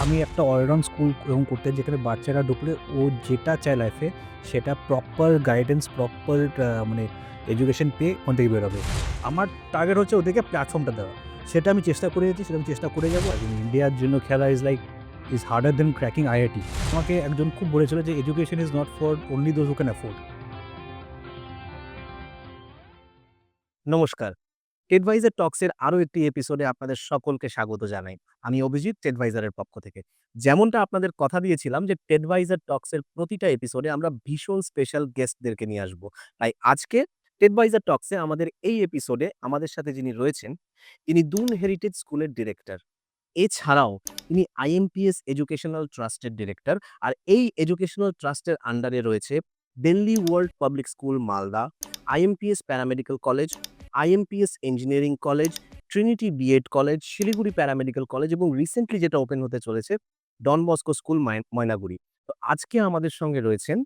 আমি একটা all-round school এরকম করতে যেখানে বাচ্চারা ঢুকলে ও যেটা চায় লাইফে সেটা প্রপার গাইডেন্স, প্রপার মানে এডুকেশন পেয়ে ওখান থেকে বেরোবে। আমার টার্গেট হচ্ছে ওদেরকে প্ল্যাটফর্মটা দেওয়া। সেটা আমি চেষ্টা করে যাচ্ছি, সেটা আমি চেষ্টা করে যাবো। ইন্ডিয়ার জন্য খেলা is harder then cracking IIT. আমাকে একজন খুব বলেছিল যে education is not for only those who can afford. নমস্কার। টেডভাইজার টক্সের আরো একটি এপিসোডে আপনাদের সকলকে স্বাগত জানাই। আমি অভিজিৎ, টেডভাইজারের পক্ষ থেকে। যেমনটা আপনাদের কথা দিয়েছিলাম যে টেডভাইজার টক্সের প্রতিটা এপিসোডে আমরা ভীষণ স্পেশাল গেস্টদেরকে নিয়ে আসবো। তাই আজকে টেডভাইজার টক্সে আমাদের এই এপিসোডে আমাদের সাথে যিনি রয়েছেন, তিনি দুন হেরিটেজ স্কুলের ডিরেক্টর। এছাড়াও তিনি আইএমপিএস এডুকেশনাল ট্রাস্টের ডিরেক্টর। আর এই এডুকেশনাল ট্রাস্টের আন্ডারে রয়েছে Delhi world public school Malda, IMPS paramedical college, IMPS engineering college, Trinity B Ed college, Siliguri paramedical college এবং রিসেন্টলি যেটা ওপেন হতে চলেছে ডন বস্কো স্কুল ময়নাগুড়ি। তো আজকে আমাদের সঙ্গে রয়েছেন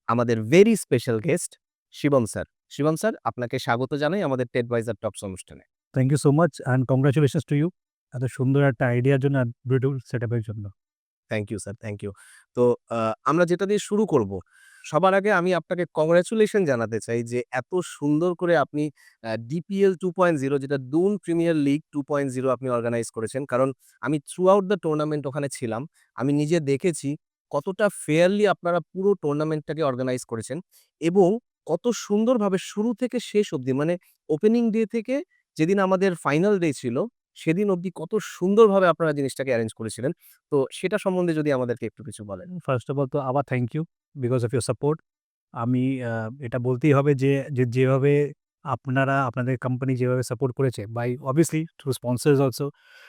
আমাদের very special guest Shivam sir. Shivam sir, আপনাকে স্বাগত জানাই আমাদের টেডভাইজার টক্স অনুষ্ঠানে। Thank you so much and congratulations to you এত সুন্দর একটা আইডিয়ার জন্য আর বিউটিফুল সেট আপের জন্য। Thank you sir, thank you. তো আমরা যেটা দিয়ে শুরু করব, সবার আগে আমি আপনাকে কংগ্রাচুলেশন জানাতে চাই যে এত সুন্দর করে আপনি ডিপিএল 2.0 যেটা দুন প্রিমিয়ার লিগ 2.0 আপনি অর্গানাইজ করেছেন। কারণ আমি থ্রু আউট দ্য টুর্নামেন্ট ওখানে ছিলাম। আমি নিজে দেখেছি কতটা ফেয়ারলি আপনারা পুরো টুর্নামেন্টটাকে অর্গানাইজ করেছেন এবং কত সুন্দরভাবে শুরু থেকে শেষ অবধি মানে ওপেনিং ডে থেকে যেদিন আমাদের ফাইনাল ডে ছিল, সেদিন অবধি কত সুন্দরভাবে আপনারা জিনিসটাকে অ্যারেঞ্জ করেছিলেন। তো সেটা সম্বন্ধে যদি আমাদেরকে একটু কিছু বলেন। ফার্স্ট অফ অল তো আবার thank you because of your support. আমি এটা বলতেই হবে যে যেভাবে আপনারা আপনাদের কোম্পানি যেভাবে সাপোর্ট করেছে by obviously through sponsors also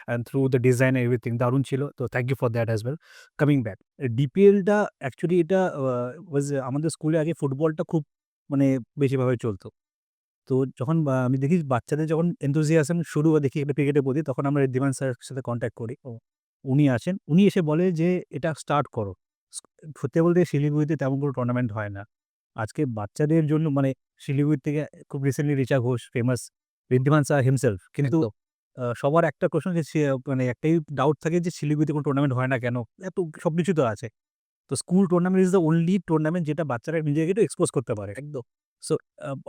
and through the design everything দারুণ ছিল। তো thank you for that as well. Coming back, ডিপিএলটা অ্যাকচুয়ালি এটা ওয়াজ আমাদের স্কুলে আগে ফুটবলটা খুব মানে বেশিভাবে চলতো। তো যখন আমি দেখি বাচ্চাদের যখন enthusiasm শুরু হয় দেখি একটা ক্রিকেটের প্রতি, তখন আমরা ঋদ্ধিমান স্যারের সাথে কনট্যাক্ট করি। উনি আসেন। উনি এসে বলে যে, "এটা স্টার্ট করো।" স সত্যি বলতে শিলিগুড়িতে তেমন কোনো টুর্নামেন্ট হয় না। আজকে বাচ্চাদের জন্য মানে শিলিগুড়ি থেকে খুব recently Richa Ghosh famous, Wriddhiman sir himself. কিন্তু একদম। সবার একটা প্রশ্ন যে মানে একটাই ডাউট থাকে যে শিলিগুড়িতে কোনো টুর্নামেন্ট হয় না কেন? এত সবকিছু তো আছে। তো school tournament is the only tournament যেটা বাচ্চারা নিজেকে একটু এক্সপোজ করতে পারে। একদম। সো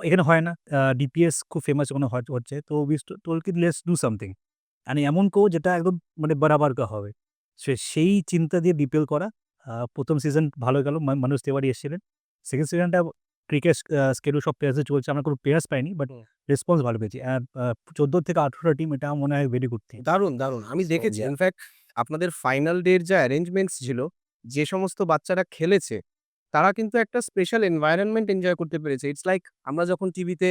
এখানে হয় না। ডিপিএস খুব ফেমাস ওখানে হচ্ছে। তো উই টোল্ড কি লেটস ডু সামথিং। অ্যান্ড এমন যেটা একদম মানে বরাবর কা হবে। সেই চিন্তা দিয়ে বিপিএল করা। ১ম সিজন ভালো গেল। মানুষ তিওয়ারি এসেছিলেন। 2nd সিজনটা ক্রিকেট শিডিউল সব প্লেয়ার্সদের চলছে। আমরা কোনো প্লেয়ার্স পাইনি। But hmm. রেসপন্স ভালো পেয়েছি। ১৪ থেকে ১৮ টা টিম, এটা মনে হয় ভেরি গুড থিং। দারুণ, দারুণ। আমি সো দেখেছি ইয়া ইনফেক্ট আপনাদের ফাইনাল ডে এর যা অ্যারেঞ্জমেন্টস ছিল, যে সমস্ত বাচ্চারা খেলেছে, তারা কিন্তু একটা স্পেশাল এনভায়রনমেন্ট এনজয় করতে পেরেছে। ইটস লাইক আমরা যখন টিভিতে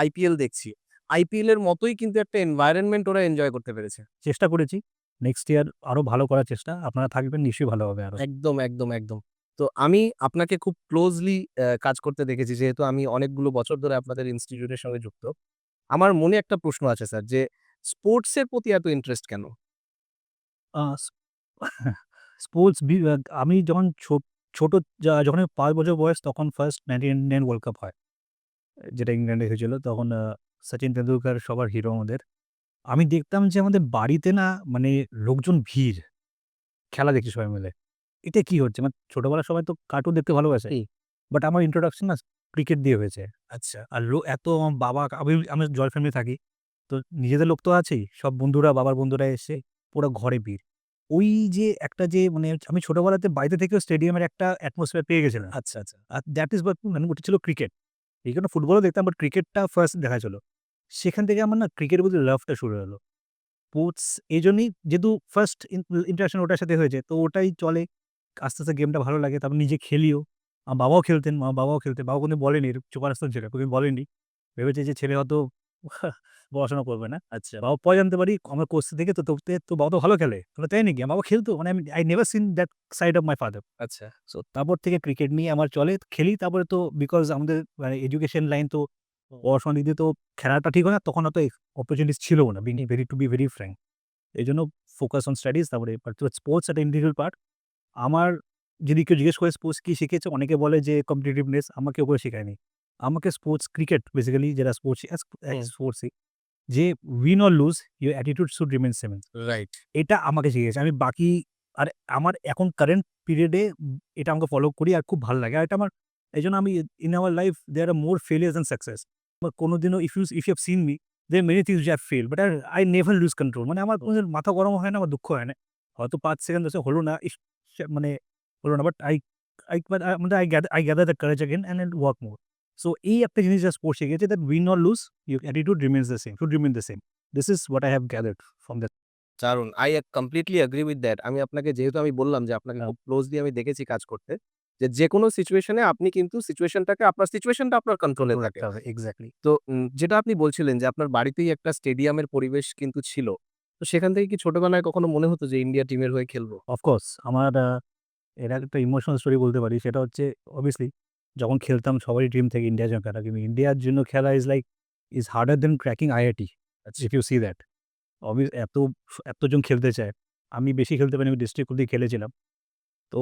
আইপিএল দেখছি, আইপিএল এর মতোই কিন্তু একটা এনভায়রনমেন্ট ওরা এনজয় করতে পেরেছে। চেষ্টা করেছি। নেক্সট ইয়ার আরো ভালো করার চেষ্টা। আপনারা থাকবেন নিশ্চয়ই ভালো হবে আরো। একদম, একদম, একদম। তো আমি আপনাকে খুব ক্লোজলি কাজ করতে দেখেছি যেহেতু আমি অনেকগুলো বছর ধরে আপনাদের ইনস্টিটিউটের সঙ্গে যুক্ত। আমার মনে একটা প্রশ্ন আছে স্যার যে স্পোর্টস এর প্রতি এত ইন্টারেস্ট কেন? আ স্পোর্টস আমি যখন ছোট যখন আমি ৫ বছর বয়স তখন ফার্স্ট 1999 ওয়ার্ল্ড কাপ হয়। যেটা ইংল্যান্ডে হয়েছিল। তখন সচিন তেন্ডুলকার সবার হিরো আমাদের। আমি দেখতাম যে আমাদের বাড়িতে না মানে লোকজন ভিড়, খেলা দেখছি সবাই মিলে। এটা কি হচ্ছে? মানে ছোটবেলার সবাই তো কার্টুন দেখতে ভালোবাসে। হুম। বাট আমার ইন্ট্রোডাকশন না ক্রিকেট দিয়ে হয়েছে। আচ্ছা। আর এত আমার বাবা আমি জয়েন্ট ফ্যামিলি থাকি। তো নিজেদের লোক তো আছেই। সব বন্ধুরা, বাবার বন্ধুরা এসে পুরা ঘরে ভিড়। ওই যে একটা যে মানে আমি ছোটবেলাতে বাড়িতে থেকেও স্টেডিয়ামের একটা অ্যাটমসফিয়ার পেয়ে গেছিলাম। আচ্ছা, আচ্ছা। আর দ্যাট ইস মানে ওটা ছিল ক্রিকেট। এই জন্য ফুটবলও দেখতাম বাট ক্রিকেটটা ফার্স্ট দেখা ছিল। সেখান থেকে আমার না ক্রিকেটের প্রতি লাভটা শুরু হলো। স্পোর্টস এইজন্যই যেহেতু ফার্স্ট ইন্টারেকশন ওটার সাথে হয়েছে তো ওটাই চলে। আস্তে, আস্তে গেমটা ভালো লাগে। তারপর নিজে খেলিও। আমার বাবাও খেলতেন, বাবাও খেলতেন। বাবা কোনদিন বলেনি এরকম সুপারস্টার ছেলে, কোনদিন বলেনি। ভেবেছে যে ছেলে হয়তো পড়াশোনা করবে না। আচ্ছা। বাবা পরে জানতে পারি আমার কোর্স থেকে তো বাবা তো ভালো খেলে। তাই নাকি? আমার বাবা খেলতো। মানে I never seen that side of my father. আচ্ছা। সো তারপর থেকে ক্রিকেট নিয়ে আমার চলে। খেলি তারপরে তো বিকজ আমাদের মানে এডুকেশন লাইন তো হুম। পড়াশোনা দিক দিয়ে তো খেলাটা ঠিক হয় না। তখন অত অপরচুনিটিস ছিলও না। To be very frank. এজন্য ফোকাস অন স্টাডিজ তারপরে স্পোর্টস একটা ইন্টিগ্রাল পার্ট। আমার যদি কেউ জিজ্ঞেস করে স্পোর্টস কি শিখেছে? অনেকে বলে যে কম্পিটিটিভনেস আমাকে ওগুলো শেখায়নি। আমাকে স্পোর্টস ক্রিকেট বেসিক্যালি যেটা স্পোর্টস হুম। স্পোর্টসই যে win or lose your attitude should remain same. Right. এটা আমাকে শিখিয়েছে। আমি বাকি আর আমার এখন কারেন্ট পিরিয়ডে এটা আমাকে ফলো করি আর খুব ভালো লাগে। আর এটা আমার এইজন্য আমি in our life there are more failures and success. বা কোনোদিনও if you have seen me there many things which I have failed but I never lose control মানে আমার কোনোদিন মাথা গরম হয় না, আমার দুঃখ হয় না। হয়তো ৫ সেকেন্ড ১০ হলো না, মানে হলো না, বাট মানে I gather the courage again and then work more. So এই একটা জিনিস জাস্ট স্পোর্টস শিখিয়েছে that win or lose your attitude remains the same, should remain the same. This is what I have gathered from that. দারুণ! I completely agree with that. আমি আপনাকে যেহেতু আমি বললাম যে আপনাকে হ্যাঁ। খুব ক্লোজলি আমি দেখেছি কাজ করতে। যেকোনো সিচুয়েশনে আপনি কিন্তু সিচুয়েশনটা আপনার কন্ট্রোলে Control থাকে। রাখতে হবে। এক্সাক্টলি। তো যেটা আপনি বলছিলেন যে আপনার বাড়িতেই একটা স্টেডিয়ামের পরিবেশ কিন্তু ছিল। তো সেখান থেকে কি ছোটবেলায় কখনো মনে হতো যে ইন্ডিয়া টিমের হয়ে খেলবো? অফকোর্স আমার এর একটা ইমোশনাল স্টোরি বলতে পারি। সেটা হচ্ছে অবভিয়াসলি যখন খেলতাম সবারই ড্রিম থেকে ইন্ডিয়ার জন্য খেলা। কিন্তু ইন্ডিয়ার জন্য খেলা is harder than cracking IIT. আচ্ছা। If you see that. এতজন খেলতে চায়। আমি বেশি খেলতে পারিনি, আমি ডিস্ট্রিক্ট অব্দি খেলেছিলাম। তো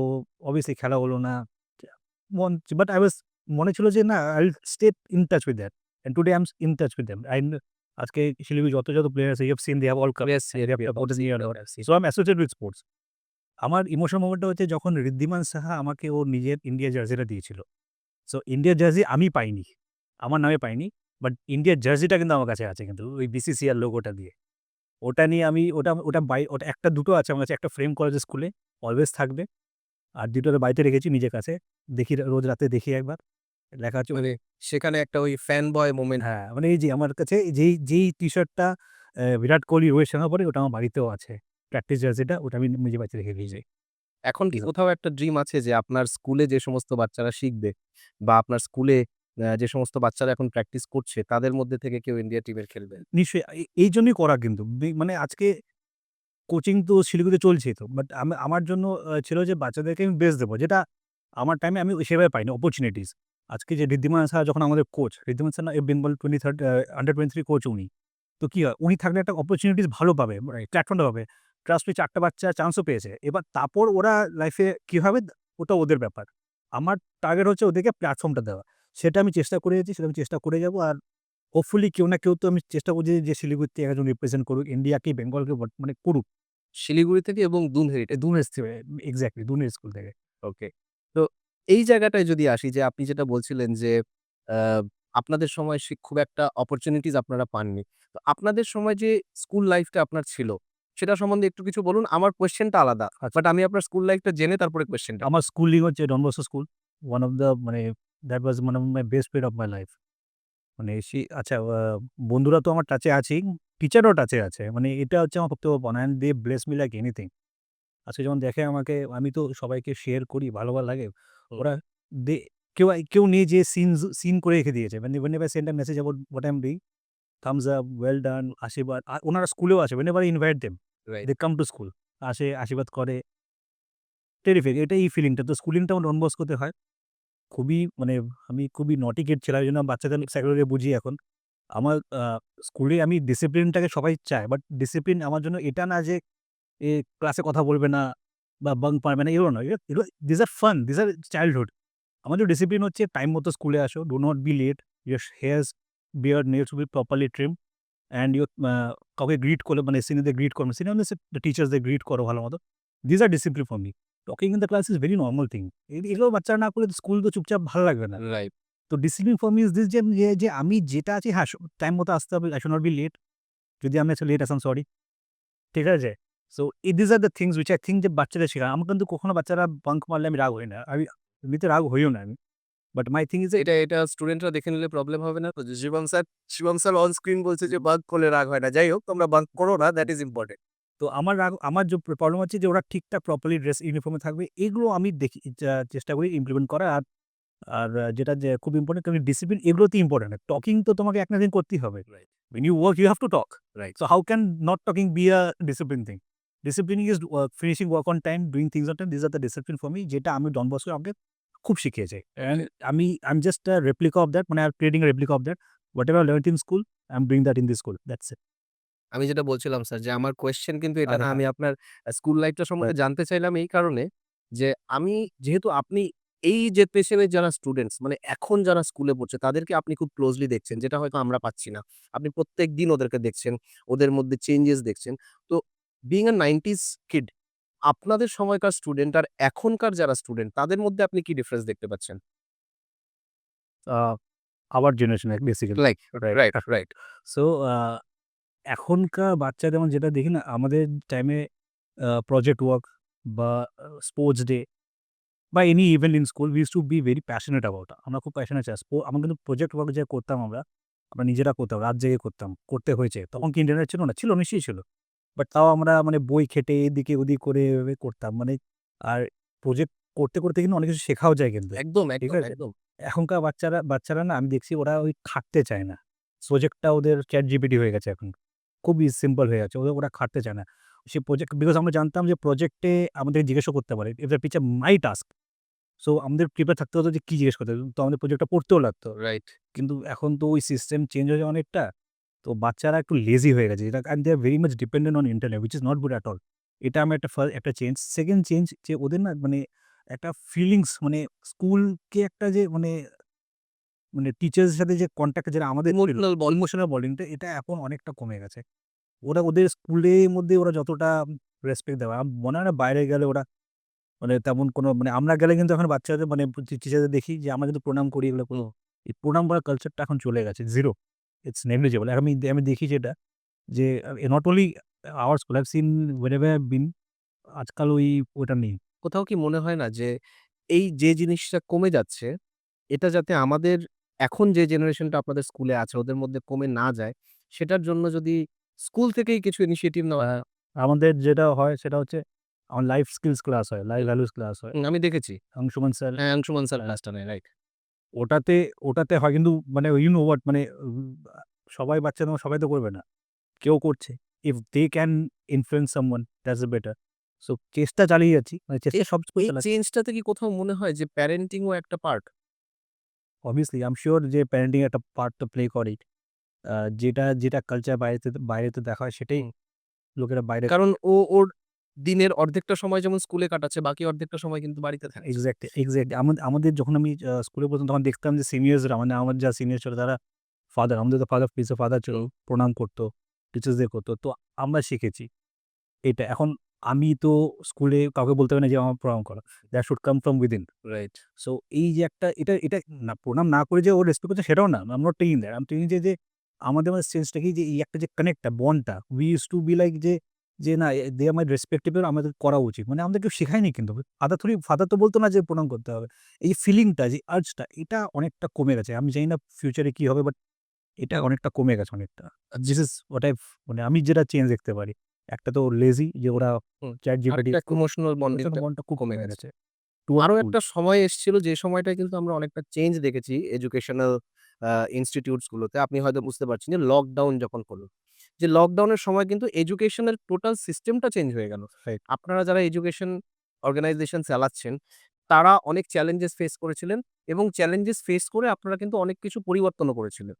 অবভিয়াসলি খেলা হলো না। বাট আই ওয়াজ মনে ছিল যে না, I will stay in touch with that. And today I am in touch with them. আজকে শিলিগুড়ি যত প্লেয়ার আছে, you have seen they have all come. Yes, they yes, have we have all supported me seen and that, অল। I've seen so I am associated with sports. আমার emotional মোমেন্টটা হচ্ছে যখন ঋদ্ধিমান সাহা আমাকে ওর নিজের ইন্ডিয়া জার্সিটা দিয়েছিল। সো ইন্ডিয়ার জার্সি আমি পাইনি। আমার নামে পাইনি। বাট ইন্ডিয়ার জার্সিটা কিন্তু আমার কাছে আছে, কিন্তু ওই বিসিসিআর লোগোটা দিয়ে। ওটা নিয়ে আমি ওটা ওটা বাই ওটা একটা দুটো আছে আমার কাছে। একটা ফ্রেম করা আছে স্কুলে, অলওয়েজ থাকবে। আর ২ টা বাড়িতে রেখেছি নিজের কাছে। দেখি, রোজ রাতে দেখি একবার। লেখা আছে মানে সেখানে একটা ওই ফ্যান বয় মোমেন্ট। হ্যাঁ, মানে এই যে আমার কাছে যেই টি-শার্টটা বিরাট কোহলি, রোহিত শর্মা পরে, ওটা আমার বাড়িতেও আছে। প্র্যাকটিস জার্সিটা ওটা আমি নিজের বাড়িতে রেখে দিয়েছি। এখন কি কোথাও একটা ড্রিম আছে যে আপনার স্কুলে যে সমস্ত বাচ্চারা শিখবে বা আপনার স্কুলে যে সমস্ত বাচ্চারা এখন প্র্যাকটিস করছে তাদের মধ্যে থেকে কেউ ইন্ডিয়া টিমের খেলবে? নিশ্চয়ই এইজন্যই করা কিন্তু। মানে আজকে কোচিং তো শিলিগুড়িতে চলছেই তো। বাট আমার জন্য ছিল যে বাচ্চাদেরকে আমি বেস্ট দেবো। যেটা আমার টাইমে আমি সেভাবে পাইনি অপরচুনিটিস। আজকে যে ঋদ্ধিমান স্যার যখন আমাদের কোচ, ঋদ্ধিমান স্যার না বেঙ্গল 23rd আন্ডার 23 কোচ উনি। তো কি হয়? উনি থাকলে একটা অপরচুনিটিস ভালো পাবে, প্ল্যাটফর্মটা পাবে। ট্রাস্ট মি ৪ টা বাচ্চা চান্সও পেয়েছে। এবার তারপর ওরা লাইফে কি হবে ওটা ওদের ব্যাপার। আমার টার্গেট হচ্ছে ওদেরকে প্ল্যাটফর্মটা দেওয়া। সেটা আমি চেষ্টা করে যাচ্ছি, সেটা আমি চেষ্টা করে যাবো। আর হোপফুলি কেউ না কেউ তো আমি চেষ্টা করছি যে শিলিগুড়ি থেকে একজন রিপ্রেজেন্ট করুক, ইন্ডিয়াকে, বেঙ্গলকে মানে করুক। শিলিগুড়ি থেকে এবং দুনহেরিতে। দুনের থেকে, এক্সাক্টলি দুনের স্কুল থেকে। ওকে। তো এই জায়গাটায় যদি আসি যে আপনি যেটা বলছিলেন যে আ আপনাদের সময় খুব একটা অপরচুনিটিস আপনারা পাননি। তো আপনাদের সময় যে স্কুল লাইফটা আপনার ছিল, সেটা সম্বন্ধে একটু কিছু বলুন। আমার কোয়েশ্চেনটা আলাদা। আচ্ছা। বাট আমি আপনার স্কুল লাইফটা জেনে তারপরে কোয়েশ্চেনটা আমার স্কুলিং হচ্ছে Don Bosco school. One of the মানে that was one of my best period of my life. মানে আচ্ছা, বন্ধুরা তো আমার টাচে আছেই, টিচারও টাচে আছে। মানে এটা হচ্ছে আমার সবথেকে বড় পাওনা, and they bless me like anything. আজকে যখন দেখে আমাকে, আমি তো সবাইকে শেয়ার করি, ভালো, ভালো লাগে। হুম। ওরা দে কেউ নেই যে সিন করে রেখে দিয়েছে। whenever I send a message about what I'm doing, thumbs up, well done, আশীর্বাদ। ওনারা স্কুলেও আসে। whenever I invite them, right. they come to school, আসে, আশীর্বাদ করে। টেরিফিক। এটা এই ফিলিংটা। তো স্কুলিংটা আমার ডন বস্কোতে হয়। খুবই মানে আমি খুবই নটি কিড ছিলাম। এইজন্য বাচ্চাদের সাইকোলজি বুঝি এখন। আমার স্কুলে আমি ডিসিপ্লিনটাকে সবাই চায়। বাট ডিসিপ্লিন আমার জন্য এটা না যে ক্লাসে কথা বলবে না বা বাঙ্ক মারবে না, এগুলো নয়। এগুলো this are fun, this are childhood. আমার যে ডিসিপ্লিন হচ্ছে টাইম মতো স্কুলে আসো, do not be late, your hairs, beard, nails will be properly trim, and কাউকে গ্রিট করলে মানে সিনিয়রদের গ্রিট করো, সিনিয়র মিনস দ্য টিচার্সদের গ্রিট করো ভালো মতো। This are discipline for me. Talking in the class is very normal thing. এগুলো বাচ্চারা না করলে স্কুল তো চুপচাপ ভালো লাগবে না। রাইট। তো discipline for me is this যে আমি যেটা আছি, হ্যাঁ, টাইম মতো আসতে হবে। I should not be late. যদি আমি আজকে লেট আসাম সরি। ঠিক আছে? So this are the things which I think যে বাচ্চাদের শেখায়। আমার কিন্তু কখনো বাচ্চারা বাঙ্ক মারলে আমি রাগ হই না। আমি এমনিতে রাগ হইও না আমি। বাট মাই থিং ইজ এটা স্টুডেন্টরা দেখে নিলে প্রবলেম হবে না তো? যে শিবম স্যার অন স্ক্রিন বলছে যে বাঙ্ক করলে রাগ হয় না। যাই হোক তোমরা বাঙ্ক করো না, দ্যাট ইস ইম্পোর্টেন্ট। তো আমার যে প্রবলেম হচ্ছে যে ওরা ঠিকঠাক প্রপারলি ড্রেস ইউনিফর্মে থাকবে। এগুলো আমি দেখি, চেষ্টা করি ইমপ্লিমেন্ট করার। আর আর যেটা যে খুব ইম্পোর্টেন্ট, কারণ ডিসিপ্লিন এগুলোতেই ইম্পোর্টেন্ট। টকিং তো তোমাকে এক না একদিন করতেই হবে। Right, When you work, you have to talk. Right. So how can not talking be a discipline thing? Discipline is finishing work on time, doing things on time. These are the discipline for me, যেটা আমি Don Bosco আমাকে খুব শিখিয়েছে। And I'm just a replica of that. মানে I'm creating a replica of that. Whatever I learned in school, I'm doing that in this school. That's it. আমি যেটা বলছিলাম sir যে আমার কোয়েশ্চেন কিন্তু এটা আরে না। হ্যাঁ, আমি আপনার স্কুল লাইফটা সম্বন্ধে জানতে চাইলাম এই কারণে যে আমি যেহেতু আপনি এই জেনারেশনের যারা স্টুডেন্টস মানে এখন যারা স্কুলে পড়ছে তাদেরকে আপনি খুব ক্লোজলি দেখছেন যেটা হয়তো আমরা পাচ্ছি না। আপনি প্রত্যেকদিন ওদেরকে দেখছেন, ওদের মধ্যে চেঞ্জেস দেখছেন। তো বিইং আ 90s কিড আপনাদের সময়কার স্টুডেন্ট আর এখনকার যারা স্টুডেন্ট তাদের মধ্যে আপনি কি ডিফারেন্স দেখতে পাচ্ছেন? Hour generation basically. Like right. Right, right. So এখনকার বাচ্চা যেমন যেটা দেখি না আমাদের টাইমে প্রজেক্ট ওয়ার্ক বা স্পোর্টস ডে বা any event in school we used to be very passionate about. আমরা খুব প্যাশনেট ছিলাম। আমরা কিন্তু প্রজেক্ট ওয়ার্ক যে করতাম আমরা নিজেরা করতাম, রাত জেগে করতাম। করতে হয়েছে। তখন কি ইন্টারনেট ছিল না? ছিল, নিশ্চয়ই ছিল। বাট তাও আমরা মানে বই ঘেঁটে এদিকে ওদিক করে এভাবে করতাম। মানে আর প্রজেক্ট করতে কিন্তু অনেক কিছু শেখাও যায় কিন্তু। একদম, ঠিক একদম, আছে? একদম। এখনকার বাচ্চারা না আমি দেখছি ওরা ওই খাটতে চায় না। প্রজেক্টটা ওদের ChatGPT হয়ে গেছে এখন। খুবই সিম্পল হয়ে গেছে। ওরা খাটতে চায় না। সে প্রজেক্ট বিকজ আমরা জানতাম যে প্রজেক্টে আমাদের জিজ্ঞাসাও করতে পারে। If the teacher might ask. So আমাদের প্রিপেয়ার থাকতে হতো যে কি জিজ্ঞেস করতে হবে। তো আমাদের প্রজেক্টটা পড়তেও লাগতো। রাইট। কিন্তু এখন তো ওই সিস্টেম চেঞ্জ হয়েছে অনেকটা। তো বাচ্চারা একটু লেজি হয়ে গেছে। এটা and they are very much dependent on internet which is not good at all. এটা আমার একটা চেঞ্জ। 2nd চেঞ্জ যে ওদের না মানে একটা ফিলিংস মানে স্কুলকে একটা যে মানে টিচার্স এর সাথে যে কনট্যাক্ট যেটা আমাদের ছিল, ইমোশনাল বন্ড। ইমোশনাল বন্ডিংটা এটা এখন অনেকটা কমে গেছে। ওদের স্কুলের মধ্যে ওরা যতটা রেসপেক্ট দেওয়া, আমার মনে হয় না বাইরে গেলে ওরা মানে তেমন কোনো মানে আমরা গেলে কিন্তু এখন বাচ্চাদের মানে টিচারদের দেখি যে আমরা কিন্তু প্রণাম করি এগুলো কোনো এই প্রণাম করার কালচারটা এখন চলে গেছে। 0 ইটস নেগলিজিবল। আমি দেখি যেটা যে not only our school I have seen wherever I have been আজকাল ওটা নেই। কোথাও কি মনে হয় না যে এই যে জিনিসটা কমে যাচ্ছে, এটা যাতে আমাদের এখন যে জেনারেশনটা আপনাদের স্কুলে আছে ওদের মধ্যে কমে না যায়, সেটার জন্য যদি স্কুল থেকেই কিছু ইনিশিয়েটিভ নেওয়া আ আমাদের যেটা হয় সেটা হচ্ছে আমার লাইফ স্কিলস ক্লাস হয়, লাইফ ভ্যালুস ক্লাস হয়। আমি দেখেছি। অংশুমান স্যার হ্যাঁ, অংশুমান স্যার আ ক্লাসটা নেয়, রাইট। ওটাতে ওটাতে হয় কিন্তু মানে ইউ নো হোয়াট মানে সবাই বাচ্চা তো সবাই তো করবে না। কেউ করছে। If they can influence someone that's better. So চেষ্টা চালিয়ে যাচ্ছি। মানে চেষ্টা এই সব সময় এই চালাচ্ছি। চেঞ্জটাতে কি কোথাও মনে হয় যে প্যারেন্টিং ও একটা part? Obviously I am sure যে প্যারেন্টিং একটা পার্ট তো প্লে করেই। যেটা কালচার বাইরেতে দেখা হয় সেটাই হুম। লোকেরা বাইরে কারণ ওর দিনের অর্ধেকটা সময় যেমন স্কুলে কাটাচ্ছে, বাকি অর্ধেকটা সময় কিন্তু বাড়িতে থাকছে। এক্সাক্টলি। আমাদের যখন আমি স্কুলে পড়তাম তখন দেখতাম যে সিনিয়র্সরা মানে আমার যা সিনিয়র ছিল তারা ফাদার আমাদের তো ফাদার পিস ফাদার ছিল। হুম। প্রণাম করত, টিচার্সদের করত। তো আমরা শিখেছি এটা। এখন আমি তো স্কুলে কাউকে বলতে পারি না যে আমার প্রণাম করা। That should come from within. Right. So এই যে একটা এটা না প্রণাম না করে যে ও রেসপেক্ট করছে সেটাও না। I am not taking that. I am taking যে আমাদের মধ্যে সেন্সটা কি যে এই একটা যে কানেক্টটা বন্ডটা we used to be like যে না দে আর মাই রেসপেক্টেবল আমাদের করা উচিত। মানে আমাদের কেউ শেখায়নি কিন্তু। ফাদার তো বলতো না যে প্রণাম করতে হবে। এই ফিলিংটা যে আর্জটা এটা অনেকটা কমে গেছে। আমি জানি না ফিউচারে কি হবে বাট এটা অনেকটা কমে গেছে অনেকটা। আচ্ছা। দিস ইস হোয়াট আই মানে আমি যেটা চেঞ্জ দেখতে পারি। একটা তো লেজি যে ওরা হুম। ChatGPT আরেকটা ইমোশনাল বন্ডিংটা বন্ডটা খুব কমে কমে গেছে। গেছে। টুয়ার্ডস আরো স্কুল। একটা সময় এসছিল যে সময়টায় কিন্তু আমরা অনেকটা চেঞ্জ দেখেছি এডুকেশনাল ইনস্টিটিউটস গুলোতে। আপনি হয়তো বুঝতে পারছেন যে লকডাউন যখন হলো। যে লকডাউনের সময় কিন্তু এডুকেশনের টোটাল সিস্টেমটা চেঞ্জ হয়ে গেল। রাইট। আপনারা যারা এডুকেশন অর্গানাইজেশন চালাচ্ছেন, তারা অনেক চ্যালেঞ্জেস ফেস করেছিলেন এবং চ্যালেঞ্জেস ফেস করে আপনারা কিন্তু অনেক কিছু পরিবর্তনও করেছিলেন।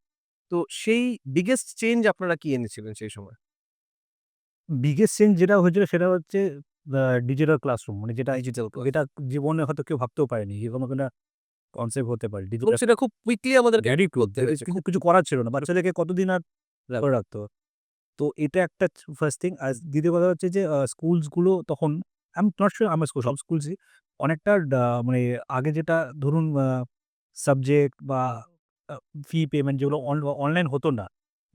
তো সেই বিগেস্ট চেঞ্জ আপনারা কি এনেছিলেন সেই সময়? বিগেস্ট চেঞ্জ যেটা হয়েছিল সেটা হচ্ছে আ ডিজিটাল ক্লাসরুম। মানে যেটা ডিজিটাল ক্লাস। এটা জীবনে হয়তো কেউ ভাবতেও পারেনি। এরকম একটা কনসেপ্ট হতে পারে। এবং ডিজিটাল সেটা খুব কুইকলি আমাদেরকে ভেরি ট্রু। করতে হয়েছে। কিন্তু খুব কিছু করার ছিল না। বাচ্চাদেরকে কতদিন আর করে রাখতো। তো এটা একটা ফার্স্ট থিং। আর দ্বিতীয় কথা হচ্ছে যে স্কুলস গুলো তখন আই এম নট সিউর আমার স্কুল সব স্কুলসই অনেকটা মানে আগে যেটা ধরুন সাবজেক্ট বা আ ফি পেমেন্ট যেগুলো অনলাইন হতো না।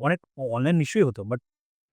অনেক অনলাইন নিশ্চয়ই হতো। But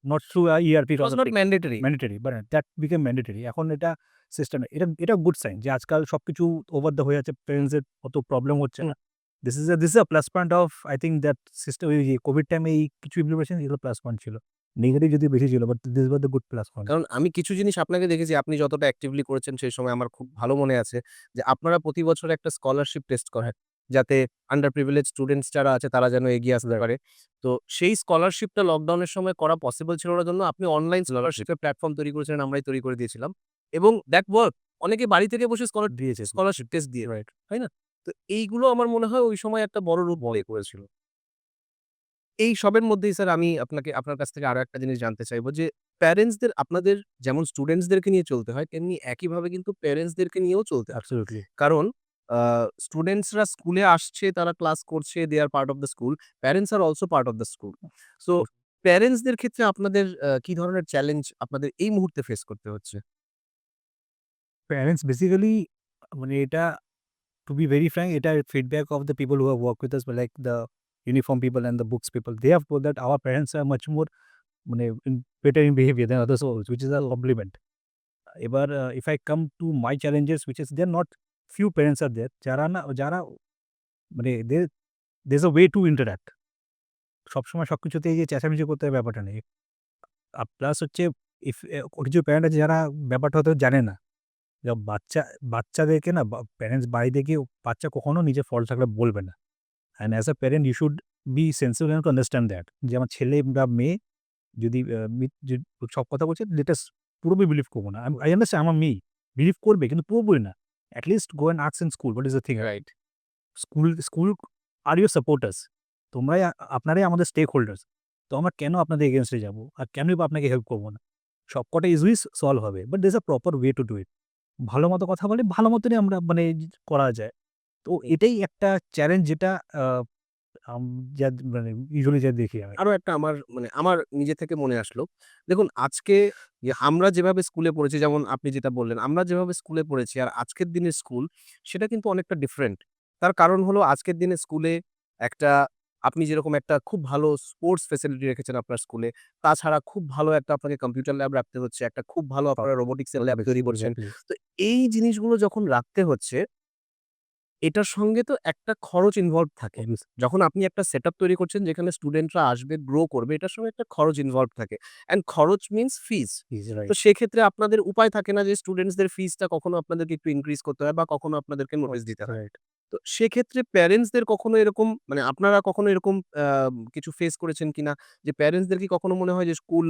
not through ERP it or was not something mandatory. Mandatory but that became mandatory. এখন এটা সিস্টেম এটা গুড সাইন যে আজকাল সবকিছু ওভার দ্যা হয়ে যাচ্ছে। প্যারেন্টস দের অত প্রবলেম হচ্ছে হুম। না। This is a plus point of I think that system ওই যে কোভিড টাইমে এই কিছু ইমপ্লিমেন্টেশন এগুলো প্লাস পয়েন্ট ছিল। নেগেটিভ যদিও বেশি ছিল but this was the good plus point. কারণ আমি কিছু জিনিস আপনাকে দেখেছি আপনি যতটা অ্যাক্টিভলি করেছেন সেই সময় আমার খুব ভালো মনে আছে যে আপনারা প্রতি বছর একটা স্কলারশিপ টেস্ট করান। যাতে আন্ডার প্রিভিলেজ স্টুডেন্টস যারা আছে তারা যেন এগিয়ে আসতে পারে। তো সেই স্কলারশিপটা লকডাউনের সময় করা পসিবল ছিল না জন্য আপনি অনলাইন স্কলারশিপের প্ল্যাটফর্ম তৈরি করেছিলেন, আমরাই তৈরি করে দিয়েছিলাম। এবং দ্যাট ওয়ার্ক অনেকে বাড়ি থেকে বসে দিয়েছে। স্কলারশিপ টেস্ট দিয়ে, রাইট। তাই না? তো এইগুলো আমার মনে হয় ওই সময় একটা বড় রূপ প্লে করেছিল। এই সবের মধ্যেই স্যার আমি আপনার কাছ থেকে আরো একটা জিনিস জানতে চাইবো যে, প্যারেন্টসদের আপনাদের যেমন স্টুডেন্টসদেরকে নিয়ে চলতে হয়, তেমনি একইভাবে কিন্তু প্যারেন্টসদেরকে নিয়েও চলতে হয়। অ্যাবসোলিউটলি। কারণ আ স্টুডেন্টসরা স্কুলে আসছে, তারা ক্লাস করছে, they are part of the school. Parents are also part of the school. So প্যারেন্টসদের ক্ষেত্রে আপনাদের কি ধরনের চ্যালেঞ্জ আপনাদের এই মুহূর্তে ফেস করতে হচ্ছে? প্যারেন্টস বেসিক্যালি মানে এটা to be very frank, এটা feedback of the people who have worked with us, like the uniform people and the books people. They have told that our parents are much more মানে better in behavior than others also, which is a compliment. এবার if I come to my challenges, which is there are not few parents are there যারা মানে there's a way to interact. সবসময় সবকিছুতে এই যে চেঁচামেচি করতে হবে ব্যাপারটা নেই। প্লাস হচ্ছে ইফ কিছু প্যারেন্ট আছে যারা ব্যাপারটা হয়তো জানে না। বাচ্চাদেরকে না প্যারেন্টস বাড়িতে গিয়ে বাচ্চা কখনো নিজের ফল্ট থাকলে বলবে না। And as a parent you should be sensible enough to understand that যে আমার ছেলে বা মেয়ে যদি সব কথা বলছে লেট আস পুরোপুরি বিলিভ করবো না। আই আন্ডারস্ট্যান্ড আমার মেয়ে বিলিভ করবে কিন্তু পুরোপুরি না। At least go and ask in school what is the thing, right? School are your supporters. তোমরাই আপনারাই আমাদের স্টেক হোল্ডার্স। তো আমরা কেন আপনাদের এগেইনস্ট এ যাবো? আর কেনই বা আপনাকে হেল্প করবো না? সবকটা ইস্যুই সলভ হবে। But there is a proper way to do it. ভালো মতো কথা বলে ভালো মতনই আমরা মানে করা যায়। তো এটাই একটা চ্যালেঞ্জ যেটা আ আম যা মানে ইউজুয়ালি যা দেখি আমি। আরো একটা আমার নিজে থেকে মনে আসলো। দেখুন আজকে আমরা যেভাবে স্কুলে পড়েছি যেমন আপনি যেটা বললেন, আমরা যেভাবে স্কুলে পড়েছি আর আজকের দিনের স্কুল সেটা কিন্তু অনেকটা ডিফারেন্ট। তার কারণ হলো আজকের দিনে স্কুলে একটা আপনি যেরকম একটা খুব ভালো স্পোর্টস ফেসিলিটি রেখেছেন আপনার স্কুলে। তাছাড়া খুব ভালো একটা আপনাকে কম্পিউটার ল্যাব রাখতে হচ্ছে। একটা খুব ভালো আপনারা রোবোটিক্স এর ল্যাব তৈরি করছেন। এক্সাক্টলি। তো এই জিনিসগুলো যখন রাখতে হচ্ছে এটার সঙ্গে তো একটা খরচ ইনভলভড থাকে। যখন আপনি একটা সেটআপ তৈরি করছেন যেখানে স্টুডেন্টরা আসবে, গ্রো করবে, এটার সঙ্গে একটা খরচ ইনভলভড থাকে। অ্যান্ড খরচ মিনস ফিস। ইজ তো রাইট। সেক্ষেত্রে আপনাদের উপায় থাকে না যে স্টুডেন্টসদের ফিসটা কখনো আপনাদেরকে একটু ইনক্রিজ করতে হয় বা কখনো আপনাদেরকে নোটিস দিতে হয়। রাইট। তো সেক্ষেত্রে প্যারেন্টসদের কখনো এরকম আপনারা কখনো এরকম কিছু ফেস করেছেন কিনা? যে প্যারেন্টসদের কি কখনো মনে হয় যে স্কুল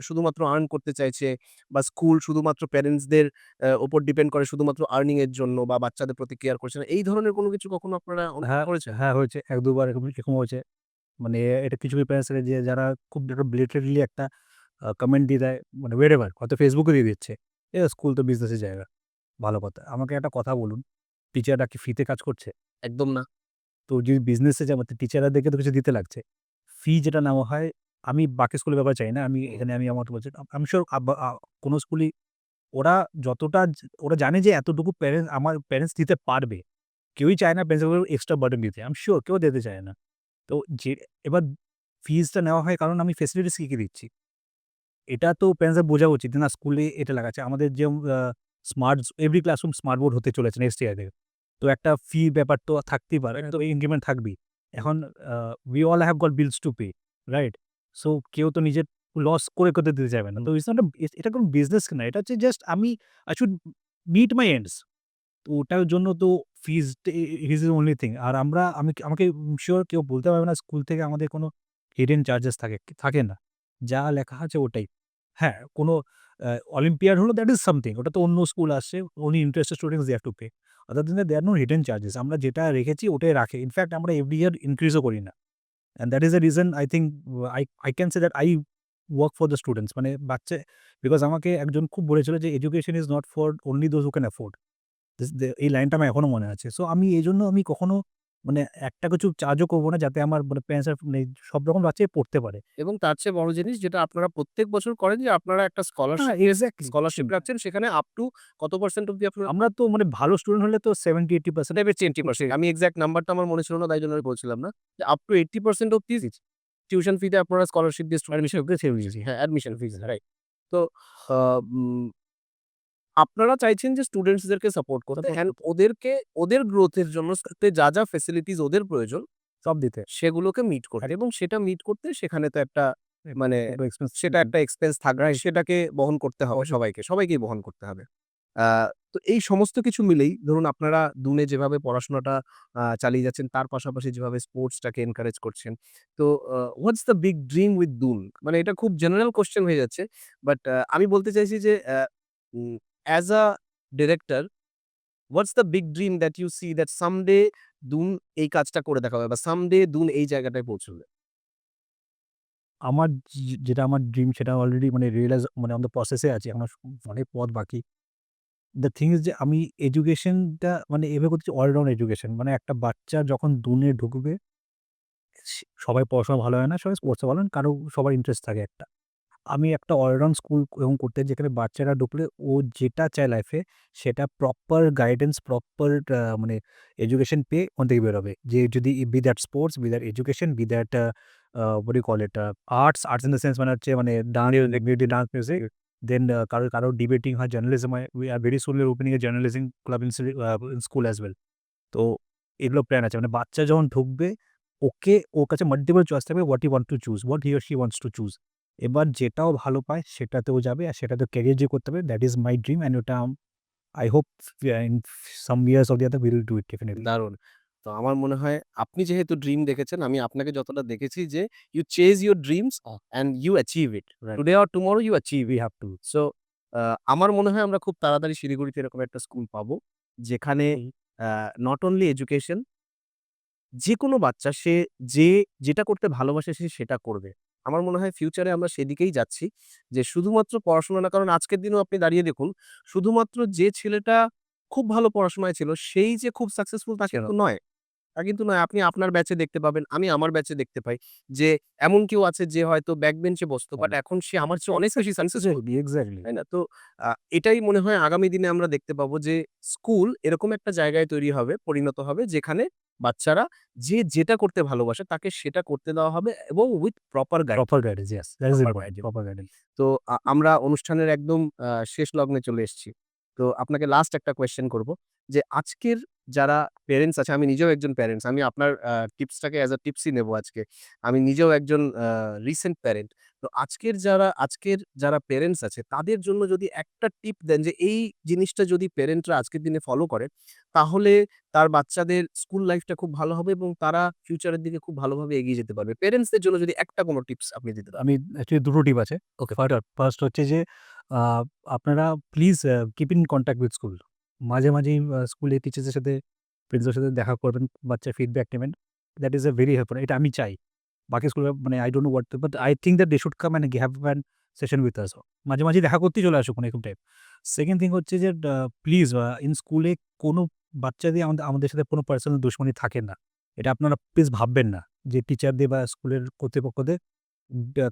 শুধুমাত্র আর্ন করতে চাইছে বা স্কুল শুধুমাত্র প্যারেন্টসদের উপর ডিপেন্ড করে শুধুমাত্র আর্নিং এর জন্য বা বাচ্চাদের প্রতি কেয়ার করছে না। এই ধরনের কোনো কিছু কখনো আপনারা অনুভব হ্যাঁ, করেছেন? হ্যাঁ হয়েছে। ১-২ বার এরকম হয়েছে। মানে এটা কিছু প্যারেন্টস আছে যে যারা খুব একটা blatantly একটা কমেন্ট দিয়ে দেয় মানে wherever হয়তো Facebook এ দিয়ে দিচ্ছে। স্কুল তো বিজনেসের জায়গা। ভালো কথা। আমাকে একটা কথা বলুন, টিচাররা কি ফ্রিতে কাজ করছে? একদম না। তো যদি বিজনেসে যাবো তো টিচারদেরকে তো কিছু দিতে লাগছে। ফি যেটা নেওয়া হয় আমি বাকি স্কুলের ব্যাপারে চাই না। এখানে আমি আমার মতো বলছি। আই এম সিউর কোনো স্কুলই ওরা যতটা ওরা জানে যে এতটুকু আমার প্যারেন্টস দিতে পারবে। কেউই চায় না প্যারেন্টস এর উপর এক্সট্রা বার্ডেন দিতে। আই এম সিউর কেউ দিতে চায় না। তো এবার ফিজটা নেওয়া হয় কারণ আমি ফেসিলিটিস কি দিচ্ছি। এটা তো প্যারেন্টসদের বোঝা উচিত যে না স্কুলে এটা লাগাচ্ছে। আমাদের যে uh smart every classroom smart board হতে চলেছে নেক্সট ইয়ার থেকে। তো একটা ফি ব্যাপার তো থাকতেই পারে। তো ইনক্রিমেন্ট থাকবেই। এখন uh we all have got bills to pay, right? So কেউ তো নিজের লস করে দিতে চাইবে না। তো ইটস নট এটা কোনো বিজনেস না। এটা হচ্ছে just I should meet my ends. তো ওটার জন্য তো fees is the only thing. আর আমাকে সিউর কেউ বলতে পারবে না স্কুল থেকে আমাদের কোনো হিডেন চার্জেস থাকে না। যা লেখা আছে ওটাই। হ্যাঁ, কোনো অলিম্পিয়াড হলো দ্যাট ইজ সামথিং। ওটা তো অন্য স্কুল আসছে। only interested students they have to pay. Other than that there are no hidden charges. আমরা যেটা রেখেছি ওটাই রাখে। ইনফেক্ট আমরা এভরি ইয়ার ইনক্রিজ ও করি না। And that is the reason I think I can say that I work for the students মানে because আমাকে একজন খুব বলেছিল যে education is not for only those who can afford. এই লাইনটা আমার এখনো মনে আছে। সো এজন্য আমি কখনো মানে একটা কিছু চার্জও করব না যাতে আমার মানে প্যারেন্টসরা মানে সব রকম বাচ্চাই পড়তে পারে। এবং তার চেয়ে বড় জিনিস যেটা আপনারা প্রত্যেক বছর করেন যে আপনারা একটা হ্যাঁ, স্কলারশিপ রাখছেন সেখানে আপ টু কত পার্সেন্ট অব্দি আপনারা আমরা তো মানে ভালো স্টুডেন্ট হলে তো 70-80% 80% আমি এক্সাক্ট নাম্বারটা আমার মনে ছিল না তাই জন্য আমি বলছিলাম না। যে আপ টু 80% অব্দি টিউশন ফি তে আপনারা স্কলারশিপ দিয়ে অ্যাডমিশন ওকে ছেড়ে দিয়েছি। হ্যাঁ, অ্যাডমিশন ফিস রাইট। তো আ উম আপনারা চাইছেন যে স্টুডেন্টস দেরকে সাপোর্ট করতে অ্যান্ড ওদের গ্রোথ এর জন্য যা ফেসিলিটিস ওদের প্রয়োজন সব দিতে। সেগুলোকে মিট করতে এবং সেটা মিট করতে সেখানে তো একটা মানে একটু এক্সপেন্স সেটা একটা এক্সপেন্স থাকবে। সেটাকে বহন করতে হবে সবাইকেই বহন করতে হবে। আ তো এই সমস্ত কিছু মিলেই ধরুন আপনারা দুনে যেভাবে পড়াশোনাটা চালিয়ে যাচ্ছেন তার পাশাপাশি যেভাবে স্পোর্টসটাকে এনকারেজ করছেন। তো what's the big dream with Doon? মানে এটা খুব জেনারেল কোয়েশ্চেন হয়ে যাচ্ছে। বাট আমি বলতে চাইছি যে um as a director what's the big dream that you see that someday Doon এই কাজটা করে দেখাবে বা সামডে দুন এই জায়গাটায় পৌঁছবে? আমার যেটা আমার ড্রিম সেটা অলরেডি মানে রিয়ালাইজ মানে অন দ্য প্রসেস এ আছি। এখনো অনেক পথ বাকি। দ্যা থিং ইস যে আমি এডুকেশনটা মানে এভাবে করছি অলরাউন্ড এডুকেশন। মানে একটা বাচ্চা যখন দুনে ঢুকবে সবাই পড়াশোনা ভালো হয় না, সবাই স্পোর্টস এ ভালো হয়, সবার ইন্টারেস্ট থাকে একটা। আমি একটা অলরাউন্ড স্কুল এরকম করতে যেখানে বাচ্চারা ঢুকলে ও যেটা চায় লাইফে সেটা প্রপার গাইডেন্স, প্রপার মানে এডুকেশন পেয়ে ওখান থেকে বেরোবে। যে যদি be that sports, be that education, be that what do you call it? Arts in the sense মানে হচ্ছে মানে ডান্স, ডান্স মিউজিক। দেন কারো ডিবেটিং হয়, জার্নালিজম হয়। We are very soon opening A journalism club in school as well. তো এগুলো plan আছে। মানে বাচ্চা যখন ঢুকবে ওর কাছে মাল্টিপল চয়েস থাকবে what he want to choose, what he or she wants to choose. এবার যেটাও ভালো পায় সেটাতেও যাবে আর সেটাতে ক্যারিয়ার যে করতে হবে that is my dream and ওটা I hope in some years of the other we will do it definitely. দারুণ। তো আমার মনে হয় আপনি যেহেতু ড্রিম দেখেছেন, আমি আপনাকে যতটা দেখেছি যে you chase your dreams and you achieve it. Right. Today or tomorrow you achieve we it. Have to. So আমার মনে হয় আমরা খুব তাড়াতাড়ি শিলিগুড়িতে এরকম একটা স্কুল পাবো, যেখানে নট অনলি এডুকেশন, যেকোনো বাচ্চা সে যে যেটা করতে ভালোবাসে সে সেটা করবে। আমার মনে হয় ফিউচারে আমরা সেদিকেই যাচ্ছি। যে শুধুমাত্র পড়াশোনা না, কারণ আজকের দিনেও আপনি দাঁড়িয়ে দেখুন, শুধুমাত্র যে ছেলেটা খুব ভালো পড়াশোনায় ছিল সেই যে খুব সাকসেসফুল তা কিন্তু নয়। তা কিন্তু নয়। আপনি আপনার ব্যাচে দেখতে পাবেন, আমি আমার ব্যাচে দেখতে পাই যে এমন কেউ আছে যে হয়তো ব্যাক বেঞ্চে বসতো, বাট এখন সে আমার চেয়ে অনেক বেশি সাকসেসফুল। এক্সাক্টলি। তাই না? তো এটাই মনে হয় আগামী দিনে আমরা দেখতে পাবো যে স্কুল এরকম একটা জায়গায় তৈরি হবে, পরিণত হবে যেখানে বাচ্চারা যে যেটা করতে ভালোবাসে তাকে সেটা করতে দেওয়া হবে এবং with proper guide. Proper guidance, yes that is proper important. Guide. Proper guidance. তো আমরা অনুষ্ঠানের একদম শেষ লগ্নে চলে এসেছি। তো আপনাকে লাস্ট একটা কোয়েশ্চেন করব যে আজকের যারা প্যারেন্টস আছে, আমি নিজেও একজন প্যারেন্টস। আমি আপনার টিপসটাকে অ্যাজ আ টিপসই নেব আজকে। আমি নিজেও একজন রিসেন্ট প্যারেন্ট। তো আজকের যারা প্যারেন্টস আছে তাদের জন্য যদি একটা টিপ দেন যে এই জিনিসটা যদি প্যারেন্টরা আজকের দিনে ফলো করে, তাহলে তার বাচ্চাদের স্কুল লাইফটা খুব ভালো হবে এবং তারা ফিউচারের দিকে খুব ভালোভাবে এগিয়ে যেতে পারবে। প্যারেন্টসদের জন্য যদি একটা কোনো টিপস আপনি দিতে পারেন। আমি অ্যাকচুয়ালি ২ টো টিপ আছে। ওকে। ফার্স্ট হচ্ছে যে আ আপনারা please keep in contact with school. মাঝে মাঝেই স্কুলের টিচার্সদের সাথে, প্রিন্সিপালের সাথে দেখা করবেন, বাচ্চার ফিডব্যাক নেবেন। That is very helpful. এটা আমি চাই। বাকি স্কুলে মানে I don't know what but I think that they should come and have an session with us. মাঝে মাঝেই দেখা করতেই চলে আসুক এরকম টাইপ। সেকেন্ড থিং হচ্ছে যে প্লিজ ইন স্কুলে কোনো বাচ্চা দিয়ে আমাদের সাথে কোনো পার্সোনাল দুশমনি থাকে না। এটা আপনারা প্লিজ ভাববেন না যে টিচারদের বা স্কুলের কর্তৃপক্ষদের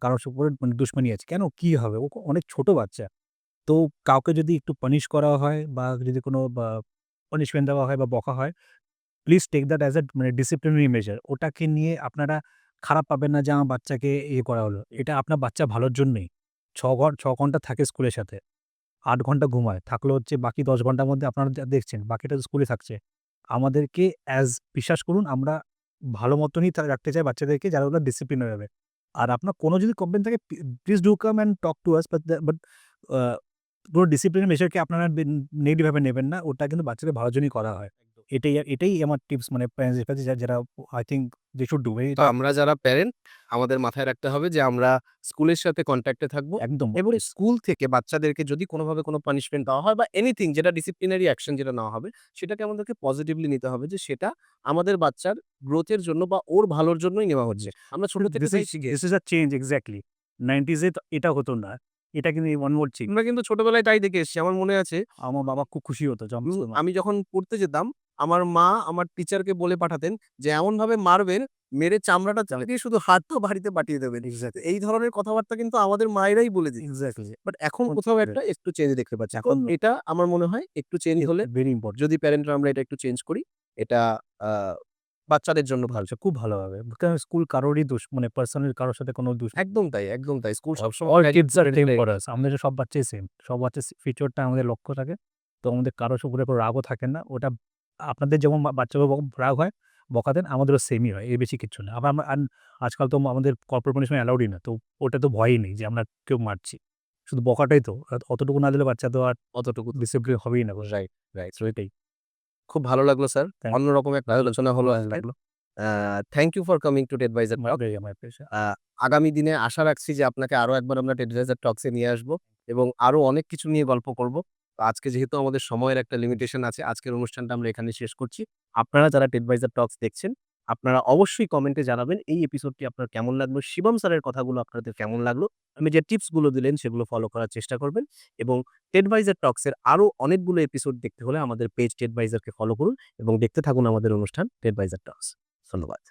কারোর উপরে মানে দুশমনি আছে। কেন? কি হবে? ও অনেক ছোট বাচ্চা। তো কাউকে যদি একটু পানিশ করা হয় বা যদি কোনো পানিশমেন্ট দেওয়া হয় বা বকা হয়, প্লিজ টেক দ্যাট অ্যাজ মানে ডিসিপ্লিনারি মেজার। ওটাকে নিয়ে আপনারা খারাপ পাবেন না যে আমার বাচ্চাকে করা হলো। এটা আপনার বাচ্চার ভালোর জন্যই। ৬ ঘন্টা থাকে স্কুলের সাথে। ৮ ঘন্টা ঘুমায়। থাকলো হচ্ছে বাকি ১০ ঘন্টার মধ্যে আপনারা যা দেখছেন, বাকিটা তো স্কুলে থাকছে। আমাদেরকে বিশ্বাস করুন আমরা ভালো মতনই রাখতে চাই বাচ্চাদেরকে যারা ওরা ডিসিপ্লিনারি হবে। আর আপনার কোনো যদি কমপ্লেইন থাকে please do come and talk to us but uh পুরো ডিসিপ্লিন মেজারকে আপনারা নেগেটিভ ভাবে নেবেন না। ওটা কিন্তু বাচ্চাদের ভালোর জন্যই করা হয়। একদম। এটাই আমার টিপস মানে প্যারেন্টসদের কাছে যারা I think they should do তো এটা আমরা যারা প্যারেন্ট আমাদের মাথায় রাখতে হবে যে আমরা স্কুলের সাথে কনট্যাক্টে থাকবো একদম। এবং স্কুল থেকে বাচ্চাদেরকে যদি কোনোভাবে কোনো পানিশমেন্ট দেওয়া হয় বা এনিথিং যেটা ডিসিপ্লিনারি অ্যাকশন যেটা নেওয়া হবে, সেটাকে আমাদেরকে পজিটিভলি নিতে হবে যে সেটা আমাদের বাচ্চার গ্রোথের জন্য বা ওর ভালোর জন্যই নেওয়া হচ্ছে। আমরা ছোট থেকে তাই শিখে this is a change exactly. 90s এ এটা হতো না। এটা কিন্তু ওয়ান মোর চেঞ্জ। আমরা কিন্তু ছোটবেলায় তাই দেখে এসেছি। আমার মনে আছে আমার বাবা খুব খুশি হতো আমি যখন পড়তে যেতাম, আমার মা আমার টিচারকে বলে পাঠাতেন যে, "এমনভাবে মারবেন, মেরে চামড়াটা চালিয়ে দিয়ে শুধু হাতটা বাড়িতে পাঠিয়ে দেবেন।" এক্সাক্টলি, এই ধরনের কথাবার্তা কিন্তু আমাদের মায়েরাই বলে দিত। এক্সাক্টলি। বাট এখন কোথাও একটা একটু চেঞ্জ দেখতে পাচ্ছি। তো এখন এটা আমার মনে হয় একটু চেঞ্জ হলে, ভেরি ইম্পোর্টেন্ট। যদি প্যারেন্টরা আমরা এটা একটু চেঞ্জ করি, এটা আ বাচ্চাদের জন্য ভালো। খুব ভালো হবে। কারণ স্কুল কারোরই মানে পার্সোনাল কারো সাথে কোনো একদম তাই, একদম তাই। স্কুল সবসময় অল চাইলে কিডস আর সেম স্টুডেন্টদের ফর আস। আমাদের সব বাচ্চাই সেম। সব বাচ্চার ফিউচারটা আমাদের লক্ষ্য থাকে। তো আমাদের কারো উপরে কোনো রাগও থাকে না। ওটা আপনাদের যেমন বাচ্চাদের রাগ হয়, বকা দেন, আমাদেরও সেমই হয়। এর বেশি কিচ্ছু না। আবার আজকাল তো আমাদের কর্পোরাল পানিশমেন্ট অ্যালাউডই না। তো ওটা তো ভয়ই নেই যে আমরা কেউ মারছি। শুধু বকাটাই তো। অতটুকু না দিলে বাচ্চা তো আর অতটুকু তো। ডিসিপ্লিন হবেই না। Right, right. সো এটাই। খুব ভালো লাগলো স্যার। থ্যাংক অন্যরকম একটা আলোচনা হলো ভালো আজকে। লাগলো। Thank you for coming to Tedvisor talk. My pleasure. Uh আগামী দিনে আশা রাখছি যে আপনাকে আরো একবার আমরা টেডভাইজার টকস এ নিয়ে আসবো এবং আরো অনেক কিছু নিয়ে গল্প করব। তো আজকে যেহেতু আমাদের সময়ের একটা লিমিটেশন আছে, আজকের অনুষ্ঠানটা আমরা এখানে শেষ করছি। আপনারা যারা টেডভাইজার টকস দেখছেন, আপনারা অবশ্যই কমেন্টে জানাবেন এই এপিসোডটি আপনার কেমন লাগলো? শিবম স্যারের কথাগুলো আপনাদের কেমন লাগলো? আমি যে টিপস গুলো দিলেন সেগুলো ফলো করার চেষ্টা করবেন এবং টেডভাইজার টকস এর আরো অনেকগুলো এপিসোড দেখতে হলে আমাদের পেজ টেডভাইজারকে ফলো করুন এবং দেখতে থাকুন আমাদের অনুষ্ঠান টেডভাইজার টকস। ধন্যবাদ।